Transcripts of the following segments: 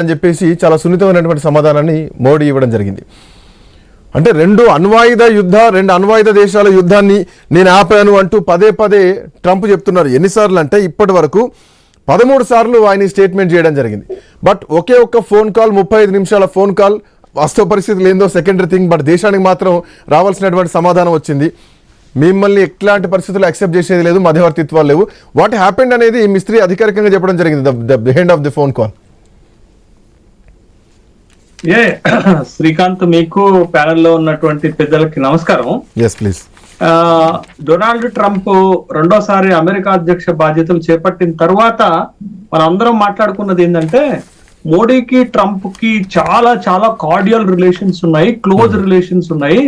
అని చెప్పేసి చాలా సున్నితమైనటువంటి సమాధానాన్ని మోడీ ఇవ్వడం జరిగింది. అంటే రెండు అణ్వాయుధ దేశాల యుద్ధాన్ని నేను ఆపాను అంటూ పదే పదే ట్రంప్ చెప్తున్నారు. ఎన్నిసార్లు అంటే ఇప్పటి వరకు 13 సార్లు ఆయన స్టేట్మెంట్ చేయడం జరిగింది. బట్ ఒకే ఒక్క ఫోన్ కాల్, 35 నిమిషాల ఫోన్ కాల్, వాస్తవ పరిస్థితులు ఏందో సెకండరీ థింగ్, బట్ దేశానికి మాత్రం రావాల్సినటువంటి సమాధానం వచ్చింది. మిమ్మల్ని ఎట్లాంటి పరిస్థితులు యాక్సెప్ట్ చేసేది లేదు, మధ్యవర్తిత్వాలు లేవు. వాట్ హ్యాపెండ్ అనేది మిస్త్రీ అధికారికంగా చెప్పడం జరిగింది. The end of the phone call. Srikanth, మీకు ప్యానెల్ లో ఉన్నటువంటి పెద్దలకి నమస్కారం. Yes please. డొనాల్డ్ ట్రంప్ రెండోసారి అమెరికా అధ్యక్ష బాధ్యతలు చేపట్టిన తర్వాత మనం అందరం మాట్లాడుకున్నది ఏంటంటే, మోడీకి ట్రంప్ కి చాలా చాలా కార్డియల్ రిలేషన్స్ ఉన్నాయి, క్లోజ్ రిలేషన్స్ ఉన్నాయి.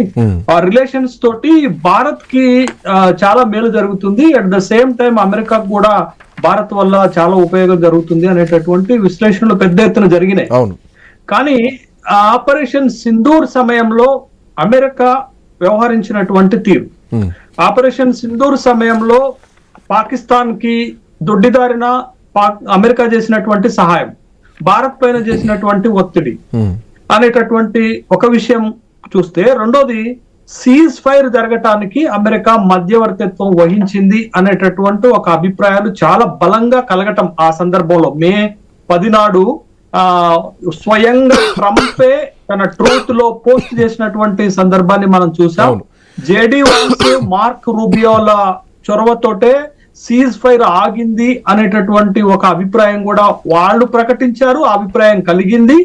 ఆ రిలేషన్స్ తోటి భారత్ కి చాలా మేలు జరుగుతుంది, అట్ ద సేమ్ టైం అమెరికాకు కూడా భారత్ వల్ల చాలా ఉపయోగం జరుగుతుంది అనేటటువంటి విశ్లేషణలు పెద్ద ఎత్తున జరిగినాయి. కానీ ఆపరేషన్ సింధూర్ సమయంలో అమెరికా వ్యవహరించినటువంటి తీరు, ఆపరేషన్ సింధూర్ సమయంలో పాకిస్తాన్ కి దొడ్డిదారిన అమెరికా చేసినటువంటి సహాయం, భారత్ పైన చేసినటువంటి ఒత్తిడి అనేటటువంటి ఒక విషయం చూస్తే, రెండోది సీజ్ ఫైర్ జరగటానికి అమెరికా మధ్యవర్తిత్వం వహించింది అనేటటువంటి ఒక అభిప్రాయాలు చాలా బలంగా కలగటం ఆ సందర్భంలో మే 10 నాడు స్వయంగా ట్రంపే తన ట్రూత్ లో పోస్ట్ చేసినటువంటి సందర్భాన్ని మనం చూసాం. జేడీ వాన్స్, మార్క్ రూబియోల చొరవతోటే సీజ్ ఫైర్ ఆగింది అనేటటువంటి ఒక అభిప్రాయం కూడా వాళ్ళు ప్రకటించారు. ఆ అభిప్రాయం కలిగింది.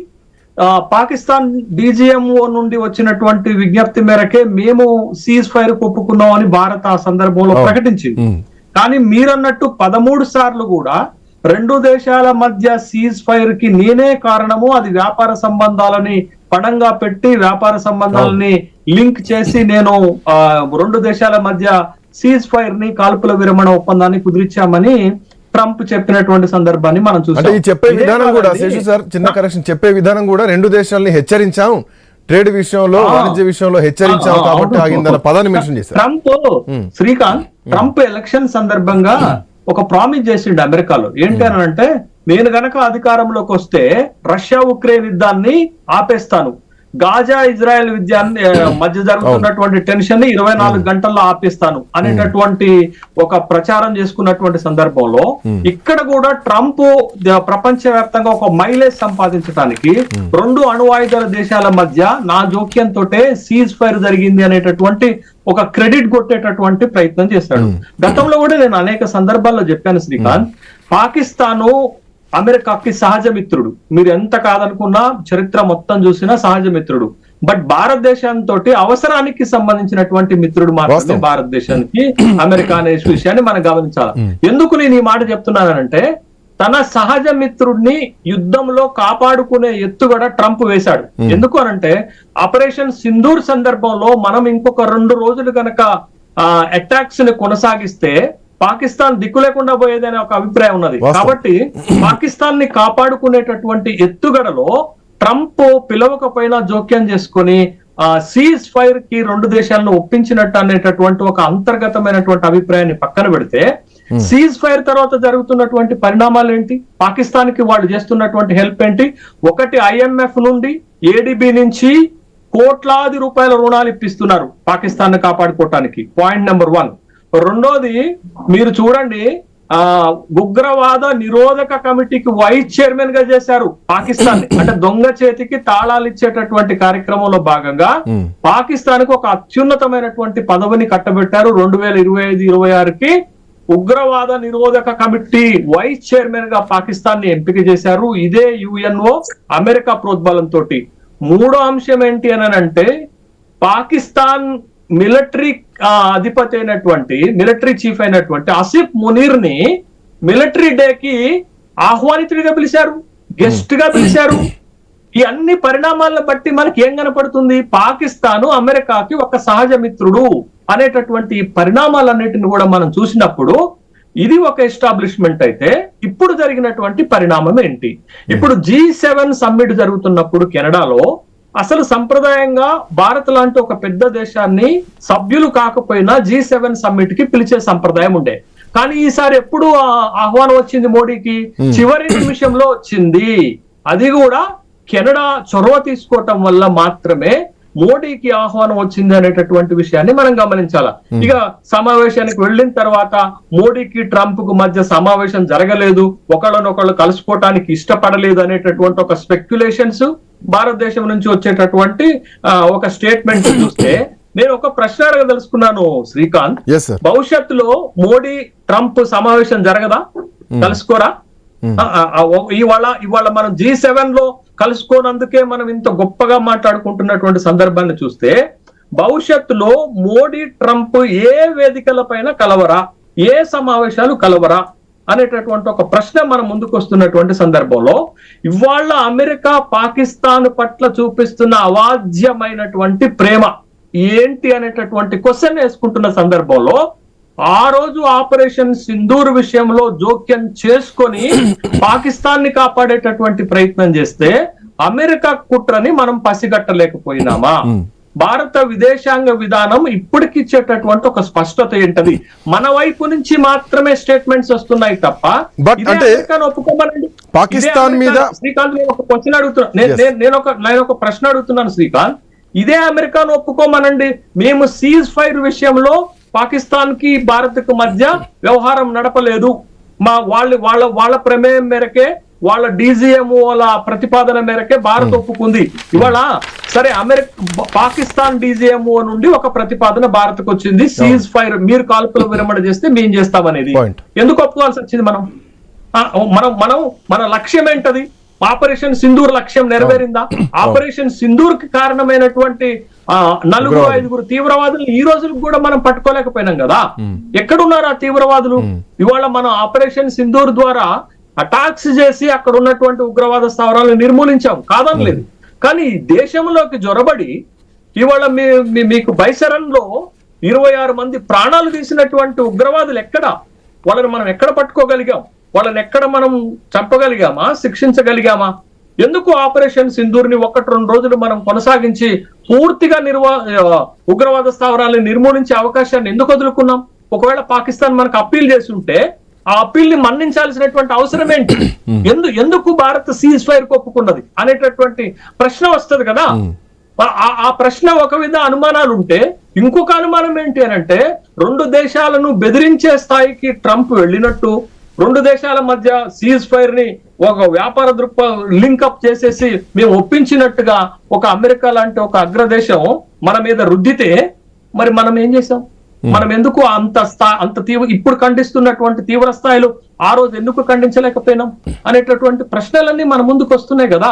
పాకిస్తాన్ డీజీఎంఓ నుండి వచ్చినటువంటి విజ్ఞప్తి మేరకే మేము సీజ్ ఫైర్ ఒప్పుకున్నాం అని భారత్ ఆ సందర్భంలో ప్రకటించింది. కానీ మీరన్నట్టు 13 సార్లు కూడా రెండు దేశాల మధ్య సీజ్ ఫైర్ కి నేనే కారణము, అది వ్యాపార సంబంధాలని పడంగా పెట్టి వ్యాపార సంబంధాలని లింక్ చేసి నేను రెండు దేశాల మధ్య సీజ్ ఫైర్ ని, కాల్పుల విరమణ ఒప్పందాన్ని కుదిరించామని ట్రంప్ చెప్పినటువంటి సందర్భాన్ని మనం చూసాం. చెప్పే విధానం కూడా చిన్న కరెక్షన్, చెప్పే విధానం కూడా రెండు దేశాలని హెచ్చరించాం, ట్రేడ్ విషయంలో, వాణిజ్య విషయంలో హెచ్చరించాం కాబట్టి ఆగిందన్న పదాన్ని మెన్షన్ చేశారు. ట్రంప్ ఎలక్షన్ సందర్భంగా ఒక ప్రామిస్ చేసిండు అమెరికాలో. ఏంటి అని అంటే, నేను గనక అధికారంలోకి వస్తే రష్యా ఉక్రెయిన్ యుద్ధాన్ని ఆపేస్తాను, గాజా ఇజ్రాయెల్ మధ్య జరుగుతున్నటువంటి టెన్షన్ ని 24 గంటల్లో ఆపేస్తాను అనేటటువంటి ఒక ప్రచారం చేసుకున్నటువంటి సందర్భంలో ఇక్కడ కూడా ట్రంప్ ప్రపంచవ్యాప్తంగా ఒక మైలేజ్ సంపాదించడానికి రెండు అణువాయుధాల దేశాల మధ్య నా జోక్యంతో సీజ్ ఫైర్ జరిగింది అనేటటువంటి ఒక క్రెడిట్ కొట్టేటటువంటి ప్రయత్నం చేశాడు. గతంలో కూడా నేను అనేక సందర్భాల్లో చెప్పాను శ్రీకాంత్, పాకిస్తాను అమెరికాకి సహజ మిత్రుడు. మీరు ఎంత కాదనుకున్నా, చరిత్ర మొత్తం చూసినా సహజ మిత్రుడు. బట్ భారతదేశంతో అవసరానికి సంబంధించినటువంటి మిత్రుడు మాత్రమే భారతదేశానికి అమెరికా అనే విషయాన్ని మనం గమనించాలి. ఎందుకు నేను ఈ మాట చెప్తున్నానంటే, తన సహజ మిత్రుడిని యుద్ధంలో కాపాడుకునే ఎత్తుగడ ట్రంప్ వేశాడు. ఎందుకు అనంటే, ఆపరేషన్ సింధూర్ సందర్భంలో మనం ఇంకొక 2 రోజులు కనుక అటాక్స్ ని కొనసాగిస్తే పాకిస్తాన్ దిక్కు లేకుండా పోయేదనే ఒక అభిప్రాయం ఉన్నది. కాబట్టి పాకిస్తాన్ ని కాపాడుకునేటటువంటి ఎత్తుగడలో ట్రంప్ పిలవకపోయినా జోక్యం చేసుకుని సీజ్ ఫైర్ కి రెండు దేశాలను ఒప్పించినట్టు అనేటటువంటి ఒక అంతర్గతమైనటువంటి అభిప్రాయాన్ని పక్కన పెడితే, సీజ్ ఫైర్ తర్వాత జరుగుతున్నటువంటి పరిణామాలు ఏంటి, పాకిస్తాన్ కి వాళ్ళు చేస్తున్నటువంటి హెల్ప్ ఏంటి? ఒకటి, IMF నుండి, ADB నుంచి కోట్లాది రూపాయల రుణాలు ఇప్పిస్తున్నారు పాకిస్తాన్ ని కాపాడుకోవటానికి. Point number 1. రెండోది, మీరు చూడండి, ఉగ్రవాద నిరోధక కమిటీకి వైస్ చైర్మన్ గా చేశారు పాకిస్తాన్. అంటే దొంగ చేతికి తాళాలు ఇచ్చేటటువంటి కార్యక్రమంలో భాగంగా పాకిస్తాన్ కు ఒక అత్యున్నతమైనటువంటి పదవిని కట్టబెట్టారు. 2025-26కి ఉగ్రవాద నిరోధక కమిటీ వైస్ చైర్మన్ గా పాకిస్తాన్ ని ఎంపిక చేశారు. ఇదే UNO అమెరికా ప్రోద్బలంతో. మూడో అంశం ఏంటి అని అంటే, పాకిస్తాన్ మిలిటరీ అధిపతి అయినటువంటి, మిలిటరీ చీఫ్ అయినటువంటి ఆసిఫ్ మునీర్ ని మిలిటరీ డే కి ఆహ్వానితుడిగా పిలిచారు, గెస్ట్ గా పిలిచారు. ఈ అన్ని పరిణామాలను బట్టి మనకి ఏం కనపడుతుంది, పాకిస్తాను అమెరికాకి ఒక సహజ మిత్రుడు అనేటటువంటి పరిణామాలన్నిటిని కూడా మనం చూసినప్పుడు ఇది ఒక ఎస్టాబ్లిష్మెంట్ అయితే, ఇప్పుడు జరిగినటువంటి పరిణామం ఏంటి? ఇప్పుడు G7 సమ్మిట్ జరుగుతున్నప్పుడు కెనడాలో అసలు సంప్రదాయంగా భారత్ లాంటి ఒక పెద్ద దేశాన్ని సభ్యులు కాకపోయినా G7 సమ్మిట్ కి పిలిచే సంప్రదాయం ఉండే. కానీ ఈసారి ఎప్పుడు ఆహ్వానం వచ్చింది మోడీకి? చివరి నిమిషంలో వచ్చింది. అది కూడా కెనడా చొరవ తీసుకోవటం వల్ల మాత్రమే మోడీకి ఆహ్వానం వచ్చింది అనేటటువంటి విషయాన్ని మనం గమనించాలా. ఇక సమావేశానికి వెళ్ళిన తర్వాత మోడీకి ట్రంప్ కు మధ్య సమావేశం జరగలేదు, ఒకళ్ళనొకళ్ళు కలుసుకోవటానికి ఇష్టపడలేదు అనేటటువంటి ఒక స్పెక్యులేషన్స్ భారతదేశం నుంచి వచ్చేటటువంటి ఒక స్టేట్మెంట్ చూస్తే నేను ఒక ప్రశ్న అడగదలుచుకున్నాను శ్రీకాంత్. భవిష్యత్తులో మోడీ ట్రంప్ సమావేశం జరగదా? కలుసుకోరా? ఇవాళ మనం G7 లో కలుసుకోనందుకే మనం ఇంత గొప్పగా మాట్లాడుకుంటున్నటువంటి సందర్భాన్ని చూస్తే భవిష్యత్తులో మోడీ ట్రంప్ ఏ వేదికల పైన కలవరా, ఏ సమావేశాలు కలవరా అనేటటువంటి ఒక ప్రశ్న మన ముందుకు వస్తున్నటువంటి సందర్భంలో ఇవాళ అమెరికా పాకిస్తాన్ పట్ల చూపిస్తున్న అవాజ్యమైనటువంటి ప్రేమ ఏంటి అనేటటువంటి క్వశ్చన్ వేసుకుంటున్న సందర్భంలో ఆ రోజు ఆపరేషన్ సింధూర్ విషయంలో జోక్యం చేసుకొని పాకిస్తాన్ ని కాపాడేటటువంటి ప్రయత్నం చేస్తే అమెరికా కుట్రని మనం పసిగట్టలేకపోయినామా? భారత విదేశాంగ విధానం ఇప్పటికిచ్చేటటువంటి ఒక స్పష్టత ఏంటది? మన వైపు నుంచి మాత్రమే స్టేట్మెంట్స్ వస్తున్నాయి తప్ప ఒప్పుకోమనండి. పాకిస్తాన్ మీద శ్రీకాంత్ నేను ఒక క్వశ్చన్ అడుగుతున్నా, నేను ఒక ప్రశ్న అడుగుతున్నాను శ్రీకాంత్. ఇదే అమెరికాను ఒప్పుకోమనండి, మేము సీజ్ ఫైర్ విషయంలో పాకిస్తాన్ కి భారత్ కు మధ్య వ్యవహారం నడపలేదు, వాళ్ళ ప్రమేయం మేరకే, వాళ్ళ DGM వాళ్ళ ప్రతిపాదన మేరకే భారత్ ఒప్పుకుంది. ఇవాళ సరే పాకిస్తాన్ DGMO నుండి ఒక ప్రతిపాదన భారత్ కు వచ్చింది, సీజ్ ఫైర్ మీరు కాల్పుల విరమణ చేస్తే మేం చేస్తామనేది. ఎందుకు ఒప్పుకోవాల్సి వచ్చింది? మన లక్ష్యం ఏంటది? ఆపరేషన్ సింధూర్ లక్ష్యం నెరవేరిందా? ఆపరేషన్ సింధూర్ కి కారణమైనటువంటి 4-5 తీవ్రవాదులు ఈ రోజులకు కూడా మనం పట్టుకోలేకపోయినాం కదా. ఎక్కడున్నారు ఆ తీవ్రవాదులు? ఇవాళ మనం ఆపరేషన్ సింధూర్ ద్వారా అటాక్స్ చేసి అక్కడ ఉన్నటువంటి ఉగ్రవాద స్థావరాలను నిర్మూలించాం, కాదనలేదు. కానీ దేశంలోకి జొరబడి ఇవాళ మీకు బైసరన్ లో 26 మంది ప్రాణాలు తీసినటువంటి ఉగ్రవాదులు ఎక్కడ? వాళ్ళని మనం ఎక్కడ పట్టుకోగలిగాం? వాళ్ళని ఎక్కడ మనం చంపగలిగామా, శిక్షించగలిగామా? ఎందుకు ఆపరేషన్ సింధూర్ ని 1-2 రోజులు మనం కొనసాగించి పూర్తిగా ఉగ్రవాద స్థావరాలను నిర్మూలించే అవకాశాన్ని ఎందుకు వదులుకున్నాం? ఒకవేళ పాకిస్తాన్ మనకు అప్పీల్ చేసి ఉంటే ఆ అప్పీల్ ని మన్నించాల్సినటువంటి అవసరం ఏంటి? ఎందుకు భారత్ సీజ్ ఫైర్ ఒప్పుకున్నది అనేటటువంటి ప్రశ్న వస్తుంది కదా. ఆ ప్రశ్న ఒక విధ అనుమానాలు ఉంటే ఇంకొక అనుమానం ఏంటి అనంటే 2 దేశాలను బెదిరించే స్థాయికి ట్రంప్ వెళ్ళినట్టు, 2 దేశాల మధ్య సీజ్ ఫైర్ ని ఒక వ్యాపార లింకప్ చేసేసి మేము ఒప్పించినట్టుగా ఒక అమెరికా లాంటి ఒక అగ్రదేశం మన మీద రుద్దితే మరి మనం ఏం చేసాం? మనం ఎందుకు అంత ఇప్పుడు ఖండిస్తున్నటువంటి తీవ్ర స్థాయిలో ఆ రోజు ఎందుకు ఖండించలేకపోయినాం అనేటటువంటి ప్రశ్నలన్నీ మన ముందుకు వస్తున్నాయి కదా.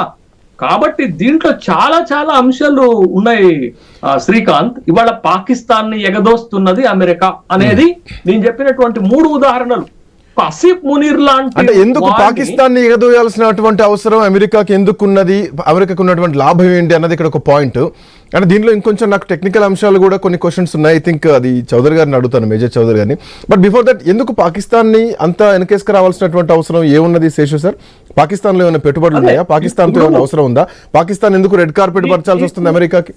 కాబట్టి దీంట్లో చాలా చాలా అంశాలు ఉన్నాయి శ్రీకాంత్. ఇవాళ పాకిస్తాన్ ని ఎగదోస్తున్నది అమెరికా అనేది నేను చెప్పినటువంటి 3 ఉదాహరణలు. ఆసిఫ్ మునీర్ లాంటి అంటే ఎందుకు పాకిస్తాన్ ని ఎగదోయాల్సినటువంటి అవసరం అమెరికాకి ఎందుకున్నది, అమెరికాకు ఉన్నటువంటి లాభం ఏంటి అన్నది ఇక్కడ ఒక పాయింట్. అంటే దీనిలో ఇంకొంచెం నాకు టెక్నికల్ అంశాలు కూడా కొన్ని క్వశ్చన్స్ ఉన్నాయి. ఐ థింక్ అది చౌదరి గారిని అడుగుతాను, మేజర్ చౌదరి గారిని. బట్ బిఫోర్ దట్ ఎందుకు పాకిస్తాన్ ని అంత వెనకేసుకు రావాల్సినటువంటి అవసరం ఏమున్నది శేషు సార్? పాకిస్తాన్ లో ఏమైనా పెట్టుబడులు ఉన్నాయా? పాకిస్తాన్ తో ఏమైనా అవసరం ఉందా? పాకిస్తాన్ ఎందుకు రెడ్ కార్పెట్ పరచాల్సి వస్తుంది అమెరికాకి?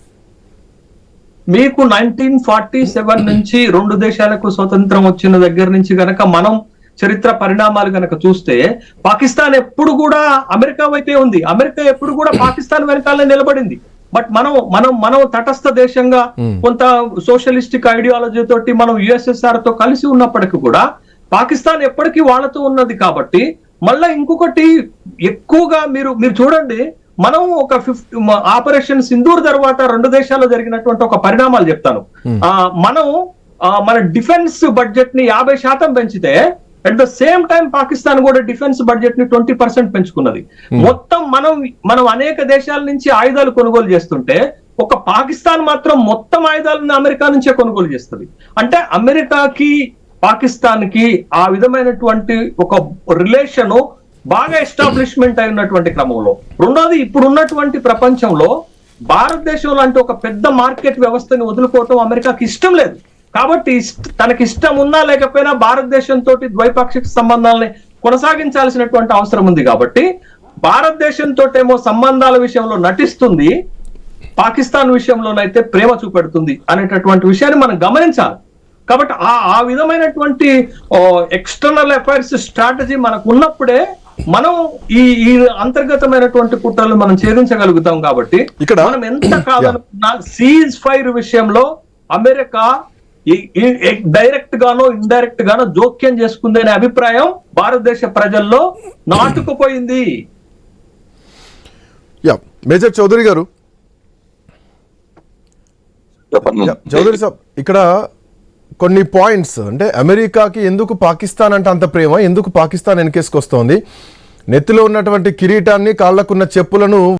మీకు 1947 నుంచి 2 దేశాలకు స్వతంత్రం వచ్చిన దగ్గర నుంచి గనక మనం చరిత్ర పరిణామాలు కనుక చూస్తే పాకిస్తాన్ ఎప్పుడు కూడా అమెరికా వైపే ఉంది, అమెరికా ఎప్పుడు కూడా పాకిస్తాన్ వెనకాలనే నిలబడింది. బట్ మనం తటస్థ దేశంగా కొంత సోషలిస్టిక్ ఐడియాలజీ తోటి మనం USSR తో కలిసి ఉన్నప్పటికీ కూడా పాకిస్తాన్ ఎప్పటికీ వాళ్ళతో ఉన్నది. కాబట్టి మళ్ళా ఇంకొకటి ఎక్కువగా మీరు చూడండి, మనం ఒక ఆపరేషన్ సింధూర్ తర్వాత 2 దేశాల్లో జరిగినటువంటి ఒక పరిణామాలు చెప్తాను. మన డిఫెన్స్ బడ్జెట్ ని 50% పెంచితే at the same time Pakistan కూడా డిఫెన్స్ బడ్జెట్ ని 20% పెంచుకున్నది. మొత్తం మనం అనేక దేశాల నుంచి ఆయుధాలు కొనుగోలు చేస్తుంటే ఒక పాకిస్తాన్ మాత్రం మొత్తం ఆయుధాలను అమెరికా నుంచే కొనుగోలు చేస్తుంది. అంటే అమెరికాకి పాకిస్తాన్ కి ఆ విధమైనటువంటి ఒక రిలేషన్ బాగా ఎస్టాబ్లిష్మెంట్ అయినటువంటి క్రమంలో, రెండోది ఇప్పుడున్నటువంటి ప్రపంచంలో భారతదేశం లాంటి ఒక పెద్ద మార్కెట్ వ్యవస్థని వదులుకోవటం అమెరికాకి ఇష్టం లేదు. కాబట్టి తనకి ఇష్టం ఉన్నా లేకపోయినా భారతదేశంతో ద్వైపాక్షిక సంబంధాలని కొనసాగించాల్సినటువంటి అవసరం ఉంది. కాబట్టి భారతదేశంతో ఏమో సంబంధాల విషయంలో నటిస్తుంది, పాకిస్తాన్ విషయంలోనైతే ప్రేమ చూపెడుతుంది అనేటటువంటి విషయాన్ని మనం గమనించాలి. కాబట్టి ఆ విధమైనటువంటి ఎక్స్టర్నల్ అఫైర్స్ స్ట్రాటజీ మనకు ఉన్నప్పుడే మనం ఈ అంతర్గతమైనటువంటి కుట్రలు మనం ఛేదించగలుగుతాం కాబట్టి ఇక్కడ మనం ఎంత కాదనుకున్నా సీజ్ ఫైర్ విషయంలో అమెరికా డైరెక్ట్ గానో ఇండైరెక్ట్ గానో జోక్యం చేసుకుంది అనే అభిప్రాయం భారతదేశ ప్రజల్లో నాటుకుపోయింది. మేజర్ చౌదరి గారు, చౌదరి సాబ్, ఇక్కడ కొన్ని పాయింట్స్ అంటే అమెరికాకి ఎందుకు పాకిస్తాన్ అంటే అంత ప్రేమ, ఎందుకు పాకిస్తాన్ వెనకేసుకొస్తోంది, నెత్తిలో ఉన్నటువంటి కిరీటాన్ని కాళ్లకున్న చెప్పులను